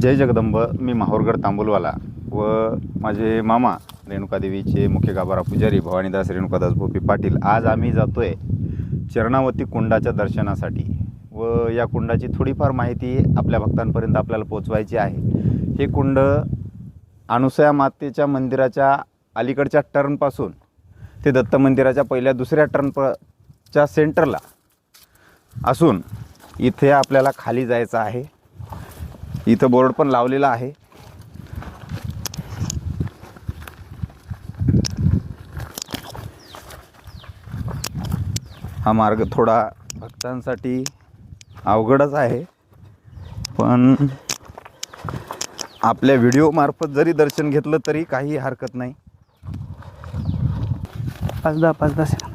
जय जगदंब. मी माहूरगड तांबुलवाला व माझे मामा रेणुकादेवीचे मुख्य गाभारा पुजारी भवानीदास रेणुकादास भोपी पाटील. आज आम्ही जातोय चरणावती कुंडाच्या दर्शनासाठी व या कुंडाची थोडीफार माहिती आपल्या भक्तांपर्यंत आपल्याला पोचवायची आहे. हे कुंड अनुसया मातेच्या मंदिराच्या अलीकडच्या टर्नपासून ते दत्त मंदिराच्या पहिल्या दुसऱ्या टर्नच्या सेंटरला असून इथे आपल्याला खाली जायचं आहे. इथं बोर्ड पण लावलेला आहे. हा मार्ग थोडा भक्तांसाठी अवघडच आहे, पण आपल्या व्हिडिओ मार्फत जरी दर्शन घेतलं तरी काही हरकत नाही. 5-10 सेकंद.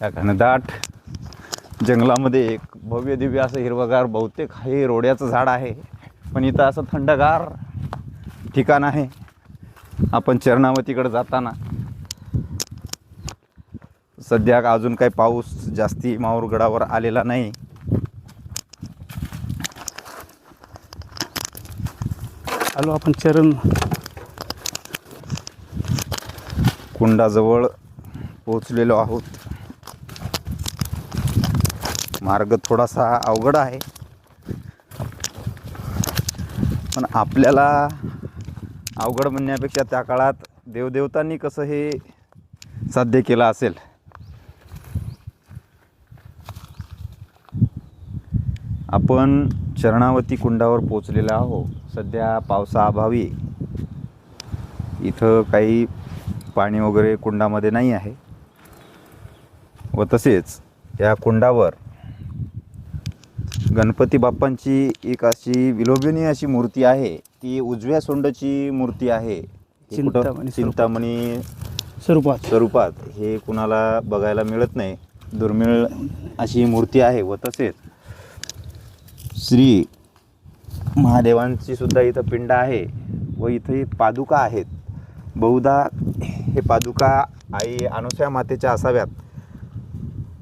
या घनदाट जंगलामध्ये एक भव्य दिव्य असं हिरवगार बहुतेक हे रोड्याचं झाड आहे, पण इथं असं थंडगार ठिकाण आहे. आपण चरणावतीकडे जाताना सध्या अजून काही पाऊस जास्ती माहूरगडावर आलेला नाही. आलो आपण चरण कुंडाजवळ पोचलेलो आहोत. मार्ग थोडासा अवघड आहे, पण आपल्याला अवघड म्हणण्यापेक्षा त्या काळात देवदेवतांनी कसं हे साध्य केलं असेल. आपण चरणावती कुंडावर पोचलेलो आहोत. सध्या पावसाअभावी इथं काही पाणी वगैरे कुंडामध्ये नाही आहे व तसेच या कुंडावर गणपती बाप्पांची एक अशी विलोभनीय अशी मूर्ती आहे. ती उजव्या सोंडाची मूर्ती आहे. चिंतामणी स्वरूपात हे कुणाला बघायला मिळत नाही, दुर्मिळ अशी मूर्ती आहे. व तसेच श्री महादेवांची सुद्धा इथं पिंड आहे व इथे पादुका आहेत. बहुधा हे पादुका आई अनुसया मातेच्या असाव्यात.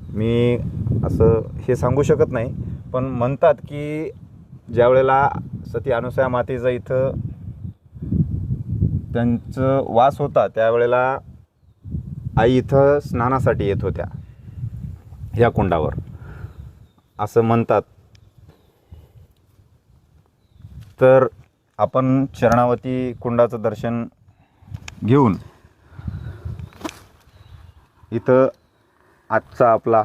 मी असं हे सांगू शकत नाही, पण म्हणतात की ज्या वेळेला सती अनुसया मातेचा इथं त्यांचं वास होता त्यावेळेला आई इथं स्नानासाठी येत होत्या ह्या कुंडावर असं म्हणतात. तर आपण चरणावती कुंडाचं दर्शन घेऊन इथं आजचा आपला